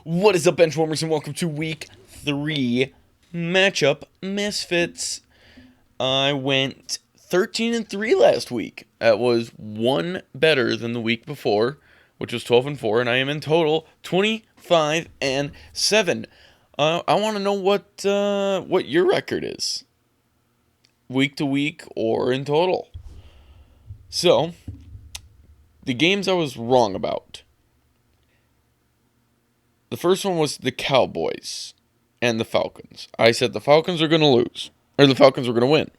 What is up, Benchwarmers, and welcome to Week 3 matchup Misfits. I went 13-3 last week. That was one better than the week before, which was 12-4, and I am in total 25-7. I want to know what your record is, week to week or in total. So, the games I was wrong about. The first one was the Cowboys and the Falcons. I said the Falcons are going to lose, or the Falcons were going to win.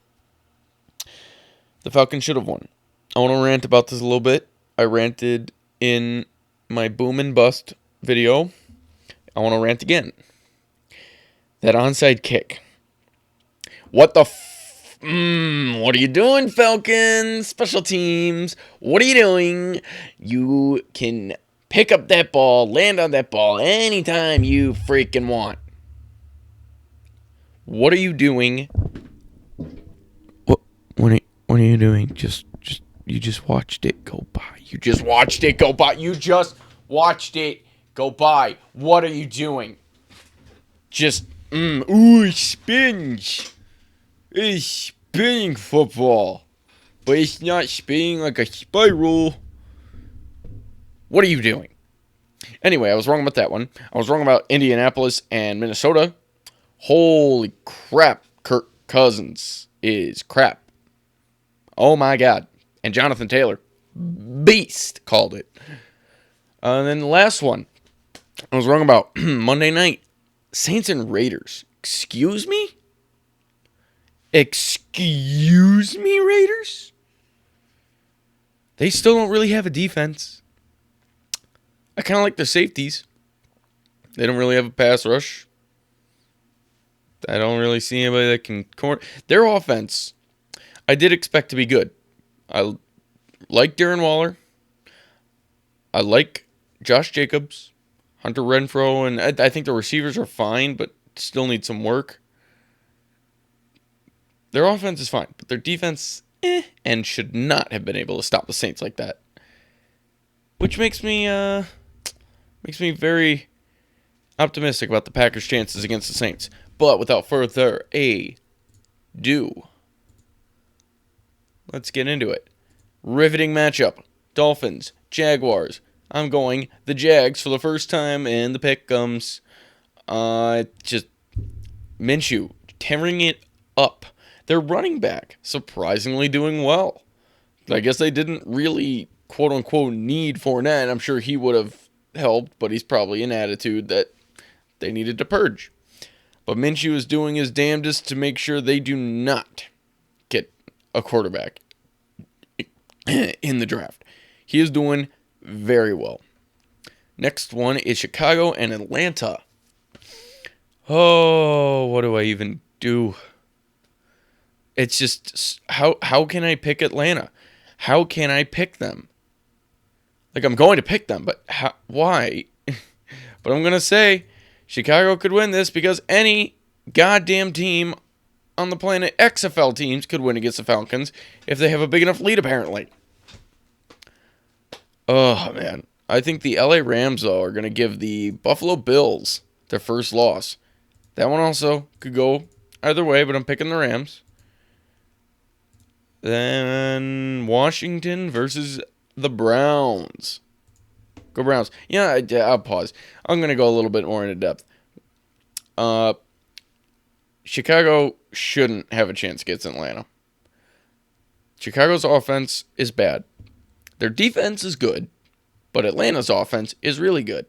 The Falcons should have won. I want to rant about this a little bit. I ranted in my boom and bust video. I want to rant again. That onside kick. What the what are you doing, Falcons? Special teams. What are you doing? You can pick up that ball, land on that ball anytime you freaking want. What are you doing? What are you doing? You just watched it go by. You just watched it go by. You just watched it go by. What are you doing? Just spins. It's spinning football. But it's not spinning like a spiral. What are you doing? Anyway, I was wrong about that one. I was wrong about Indianapolis and Minnesota. Holy crap, Kirk Cousins is crap. Oh my God. And Jonathan Taylor, beast, called it. And then the last one, I was wrong about Monday night. Saints and Raiders. Excuse me? Excuse me, Raiders? They still don't really have a defense. I kind of like their safeties. They don't really have a pass rush. I don't really see anybody that can corner. Their offense, I did expect to be good. I like Darren Waller. I like Josh Jacobs, Hunter Renfrow, and I think the receivers are fine, but still need some work. Their offense is fine, but their defense, and should not have been able to stop the Saints like that. Which makes me very optimistic about the Packers' chances against the Saints. But without further ado, let's get into it. Riveting matchup. Dolphins, Jaguars. I'm going the Jags for the first time in the pick'ems. Just Minshew tearing it up. Their running back surprisingly doing well. I guess they didn't really quote unquote need Fournette. I'm sure he would have helped, but he's probably in attitude that they needed to purge. But Minshew is doing his damnedest to make sure they do not get a quarterback in the draft. He is doing very well. Next one is Chicago and Atlanta. Oh, what do I even do? It's just, how can I pick Atlanta? How can I pick them? Like, I'm going to pick them, but why? But I'm going to say Chicago could win this because any goddamn team on the planet, XFL teams, could win against the Falcons if they have a big enough lead, apparently. Oh, man. I think the LA Rams, though, are going to give the Buffalo Bills their first loss. That one also could go either way, but I'm picking the Rams. Then Washington versus the Browns. Go Browns. Yeah, I'll pause. I'm going to go a little bit more into depth. Chicago shouldn't have a chance against Atlanta. Chicago's offense is bad. Their defense is good, but Atlanta's offense is really good.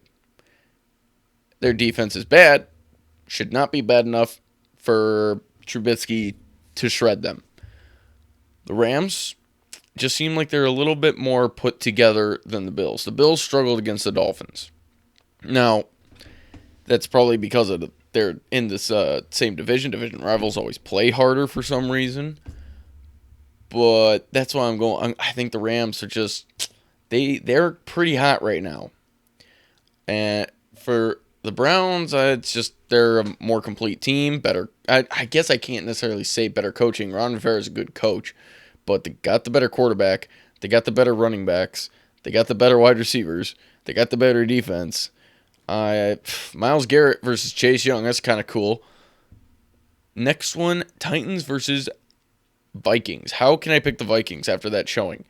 Their defense is bad. Should not be bad enough for Trubisky to shred them. The Rams just seem like they're a little bit more put together than the Bills. The Bills struggled against the Dolphins. Now, that's probably because of they're in this same division. Division rivals always play harder for some reason. But that's why I'm going. I think the Rams are just they're pretty hot right now. And for the Browns, it's just they're a more complete team. Better. I guess I can't necessarily say better coaching. Ron Rivera is a good coach, but they got the better quarterback. They got the better running backs. They got the better wide receivers. They got the better defense. Myles Garrett versus Chase Young. That's kind of cool. Next one, Titans versus Vikings. How can I pick the Vikings after that showing?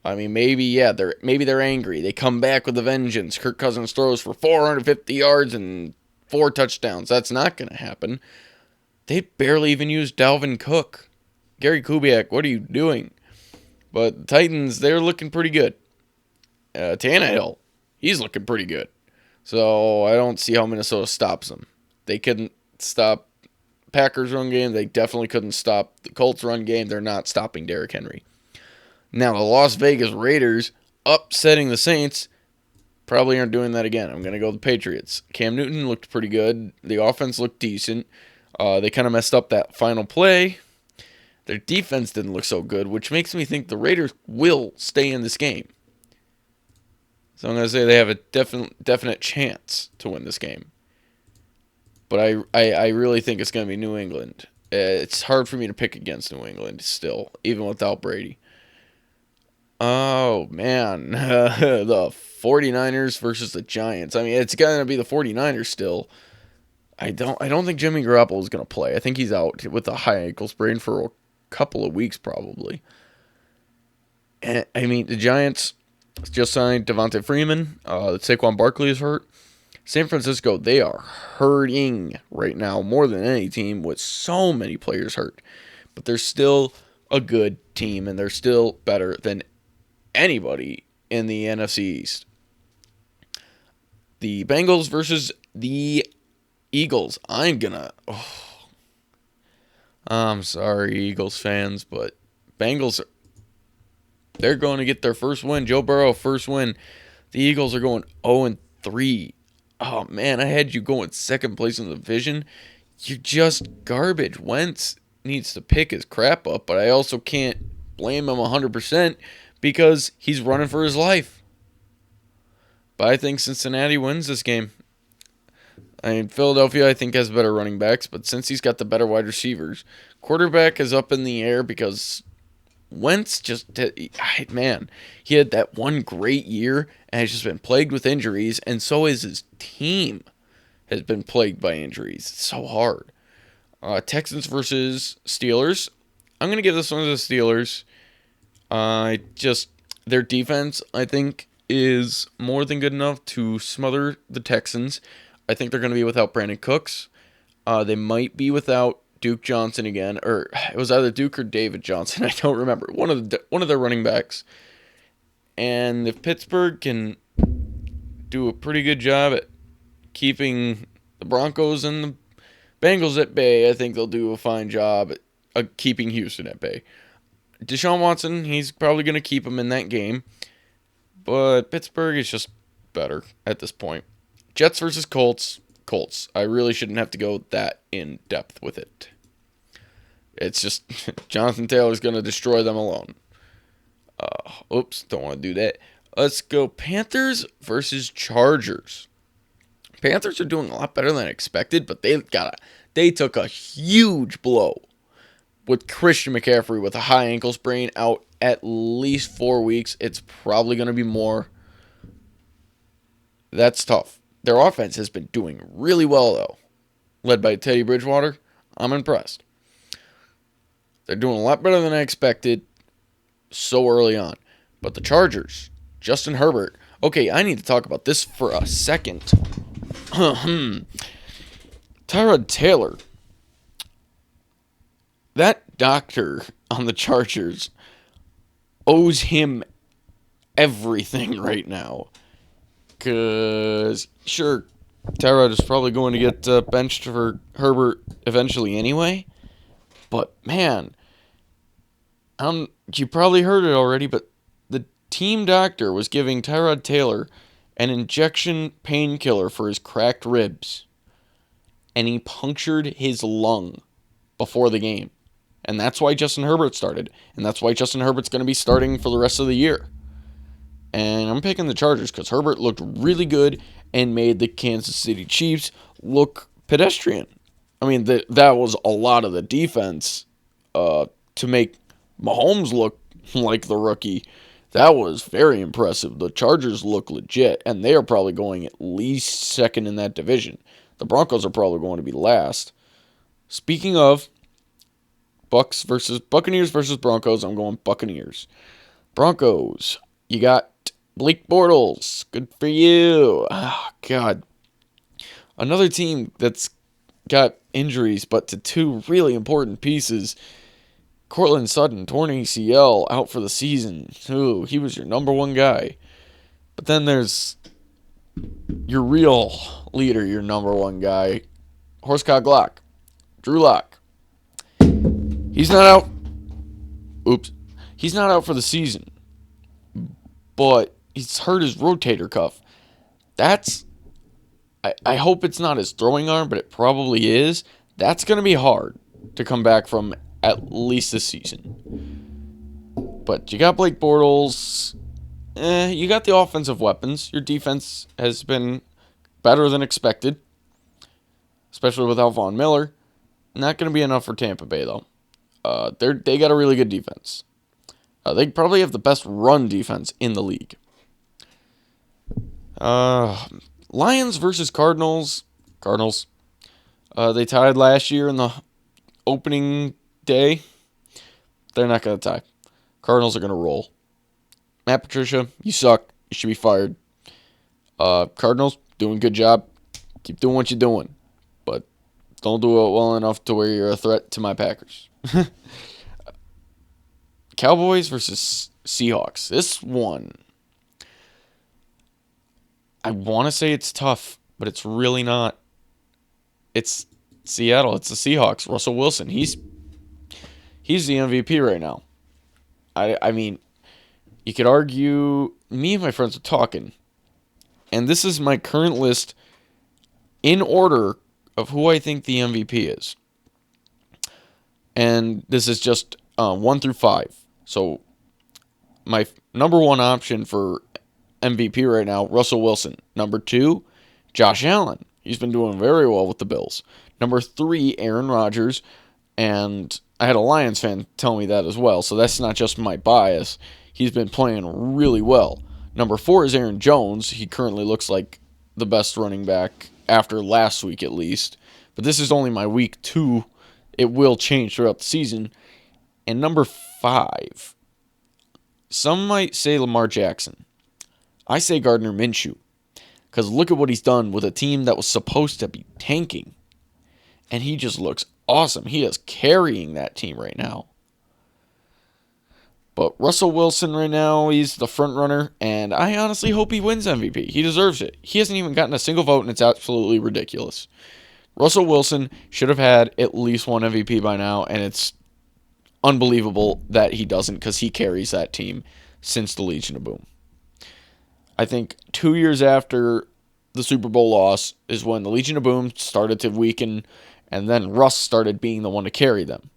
I mean, they're angry. They come back with a vengeance. Kirk Cousins throws for 450 yards and 4 touchdowns. That's not going to happen. They barely even used Dalvin Cook. Gary Kubiak, what are you doing? But the Titans, they're looking pretty good. Tannehill, he's looking pretty good. So I don't see how Minnesota stops them. They couldn't stop Packers run game. They definitely couldn't stop the Colts run game. They're not stopping Derrick Henry. Now the Las Vegas Raiders upsetting the Saints probably aren't doing that again. I'm going to go with the Patriots. Cam Newton looked pretty good. The offense looked decent. They kind of messed up that final play. Their defense didn't look so good, which makes me think the Raiders will stay in this game. So I'm going to say they have a definite chance to win this game. But I really think it's going to be New England. It's hard for me to pick against New England still, even without Brady. Oh, man. The 49ers versus the Giants. I mean, it's going to be the 49ers still. I don't think Jimmy Garoppolo is going to play. I think he's out with a high ankle sprain for a couple of weeks probably. And, I mean, the Giants just signed Devontae Freeman. Saquon Barkley is hurt. San Francisco, they are hurting right now more than any team with so many players hurt. But they're still a good team, and they're still better than anybody in the NFC East. The Bengals versus the Eagles. I'm sorry, Eagles fans, but Bengals, they're going to get their first win. Joe Burrow, first win. The Eagles are going 0-3. Oh, man, I had you going second place in the division. You're just garbage. Wentz needs to pick his crap up, but I also can't blame him 100% because he's running for his life. But I think Cincinnati wins this game. I mean, Philadelphia, I think, has better running backs, but since he's got the better wide receivers, quarterback is up in the air because Wentz he had that one great year and has just been plagued with injuries, and so is his team has been plagued by injuries. It's so hard. Texans versus Steelers. I'm going to give this one to the Steelers. Their defense, I think, is more than good enough to smother the Texans. I think they're going to be without Brandon Cooks. They might be without Duke Johnson again, or it was either Duke or David Johnson. I don't remember. One of their running backs. And if Pittsburgh can do a pretty good job at keeping the Broncos and the Bengals at bay, I think they'll do a fine job at keeping Houston at bay. Deshaun Watson, he's probably going to keep him in that game. But Pittsburgh is just better at this point. Jets versus Colts. Colts. I really shouldn't have to go that in depth with it. It's just Jonathan Taylor's going to destroy them alone. Don't want to do that. Let's go Panthers versus Chargers. Panthers are doing a lot better than expected, but they took a huge blow with Christian McCaffrey with a high ankle sprain out at least 4 weeks. It's probably going to be more. That's tough. Their offense has been doing really well, though. Led by Teddy Bridgewater, I'm impressed. They're doing a lot better than I expected so early on. But the Chargers, Justin Herbert. Okay, I need to talk about this for a second. Tyrod Taylor. That doctor on the Chargers owes him everything right now. Because, sure, Tyrod is probably going to get benched for Herbert eventually anyway. But, man, you probably heard it already, but the team doctor was giving Tyrod Taylor an injection painkiller for his cracked ribs. And he punctured his lung before the game. And that's why Justin Herbert started. And that's why Justin Herbert's going to be starting for the rest of the year. And I'm picking the Chargers because Herbert looked really good and made the Kansas City Chiefs look pedestrian. I mean, that was a lot of the defense to make Mahomes look like the rookie. That was very impressive. The Chargers look legit, and they are probably going at least second in that division. The Broncos are probably going to be last. Speaking of Buccaneers versus Broncos, I'm going Buccaneers. Broncos, you got Blake Bortles. Good for you. Oh, God. Another team that's got injuries, but to two really important pieces. Cortland Sutton, torn ACL, out for the season. Ooh, he was your number one guy. But then there's your real leader, your number one guy, Horsecock Lock, Drew Lock. He's not out. Oops. He's not out for the season, but he's hurt his rotator cuff. That's, I hope it's not his throwing arm, but it probably is. That's going to be hard to come back from at least this season. But you got Blake Bortles. You got the offensive weapons. Your defense has been better than expected, especially without Von Miller. Not going to be enough for Tampa Bay, though. They got a really good defense. They probably have the best run defense in the league. Lions versus Cardinals. Cardinals. They tied last year in the opening day. They're not going to tie. Cardinals are going to roll. Matt Patricia, you suck. You should be fired. Cardinals, doing a good job. Keep doing what you're doing. But don't do it well enough to where you're a threat to my Packers. Cowboys versus Seahawks. This one, I want to say it's tough, but it's really not. It's Seattle. It's the Seahawks. Russell Wilson. He's the MVP right now. I mean, you could argue, me and my friends are talking, and this is my current list in order of who I think the MVP is. And this is just 1 through 5. So my number one option for MVP right now, Russell Wilson. Number 2, Josh Allen. He's been doing very well with the Bills. Number 3, Aaron Rodgers. And I had a Lions fan tell me that as well, so that's not just my bias. He's been playing really well. Number 4 is Aaron Jones. He currently looks like the best running back after last week at least. But this is only my week 2. It will change throughout the season. And number 5, some might say Lamar Jackson. I say Gardner Minshew. Because look at what he's done with a team that was supposed to be tanking. And he just looks awesome. He is carrying that team right now. But Russell Wilson right now, he's the front runner, and I honestly hope he wins MVP. He deserves it. He hasn't even gotten a single vote, and it's absolutely ridiculous. Russell Wilson should have had at least one MVP by now, and it's unbelievable that he doesn't because he carries that team since the Legion of Boom. I think 2 years after the Super Bowl loss is when the Legion of Boom started to weaken, and then Russ started being the one to carry them.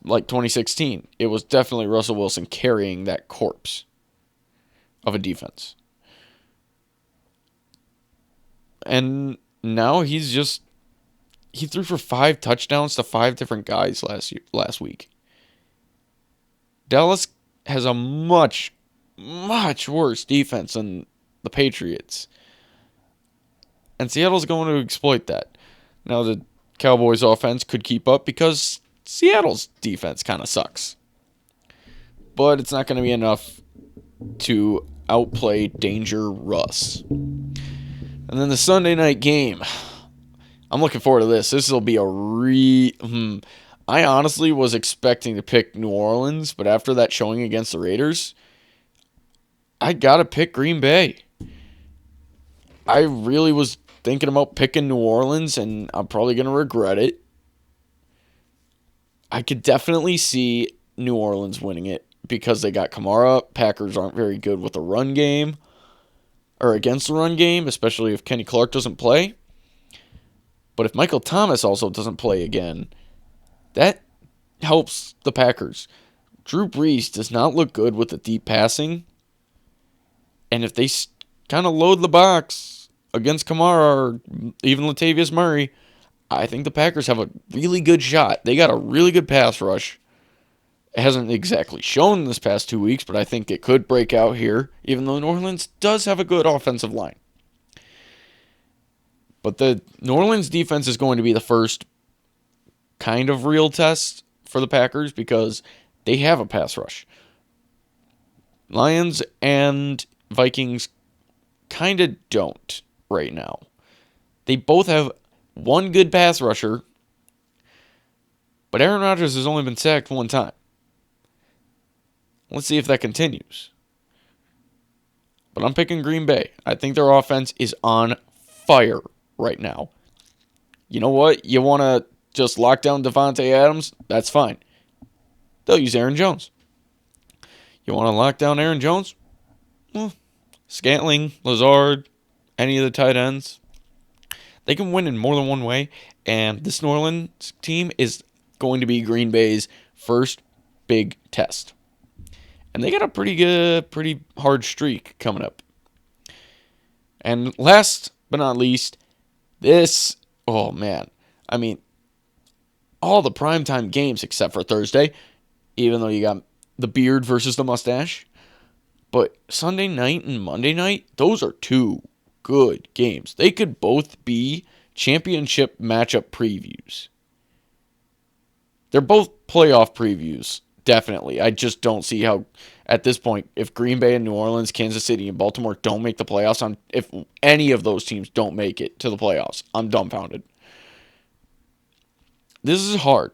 Like 2016, it was definitely Russell Wilson carrying that corpse of a defense. And now he threw for 5 touchdowns to 5 different guys last week. Dallas has a much, much worse defense than the Patriots. And Seattle's going to exploit that. Now the Cowboys offense could keep up because Seattle's defense kind of sucks. But it's not going to be enough to outplay Danger Russ. And then the Sunday night game. I'm looking forward to this. This will be I honestly was expecting to pick New Orleans, but after that showing against the Raiders, I got to pick Green Bay. I really was thinking about picking New Orleans, and I'm probably going to regret it. I could definitely see New Orleans winning it because they got Kamara. Packers aren't very good with the run game or against the run game, especially if Kenny Clark doesn't play. But if Michael Thomas also doesn't play again, that helps the Packers. Drew Brees does not look good with the deep passing. And if they kind of load the box against Kamara or even Latavius Murray, I think the Packers have a really good shot. They got a really good pass rush. It hasn't exactly shown this past 2 weeks, but I think it could break out here, even though New Orleans does have a good offensive line. But the New Orleans defense is going to be the first kind of real test for the Packers because they have a pass rush. Lions and Vikings kind of don't right now. They both have one good pass rusher, but Aaron Rodgers has only been sacked one time. Let's see if that continues. But I'm picking Green Bay. I think their offense is on fire right now. You know what? You want to just lock down Devontae Adams? That's fine. They'll use Aaron Jones. You want to lock down Aaron Jones? Well, Scantling, Lazard, any of the tight ends. They can win in more than one way. And this New Orleans team is going to be Green Bay's first big test. And they got a pretty hard streak coming up. And last but not least, oh man. I mean, all the primetime games except for Thursday, even though you got the beard versus the mustache. But Sunday night and Monday night, those are two good games. They could both be championship matchup previews. They're both playoff previews, definitely. I just don't see how, at this point, if Green Bay and New Orleans, Kansas City, and Baltimore don't make the playoffs, if any of those teams don't make it to the playoffs, I'm dumbfounded. This is hard.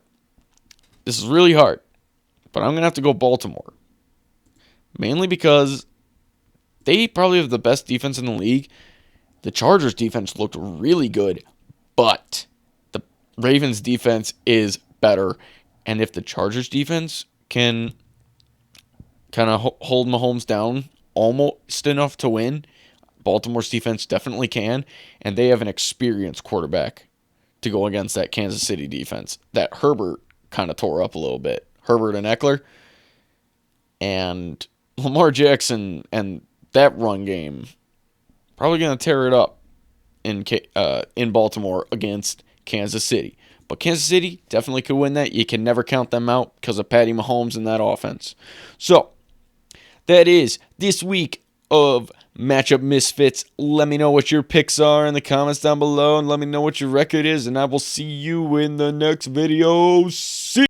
This is really hard. But I'm going to have to go Baltimore. Mainly because they probably have the best defense in the league. The Chargers defense looked really good, but the Ravens defense is better. And if the Chargers defense can kind of hold Mahomes down almost enough to win, Baltimore's defense definitely can. And they have an experienced quarterback to go against that Kansas City defense that Herbert kind of tore up a little bit. Herbert and Eckler. And Lamar Jackson and that run game probably going to tear it up in Baltimore against Kansas City. But Kansas City definitely could win that. You can never count them out because of Patty Mahomes and that offense. So, that is this week of Matchup Misfits. Let me know what your picks are in the comments down below, and let me know what your record is, and I will see you in the next video. See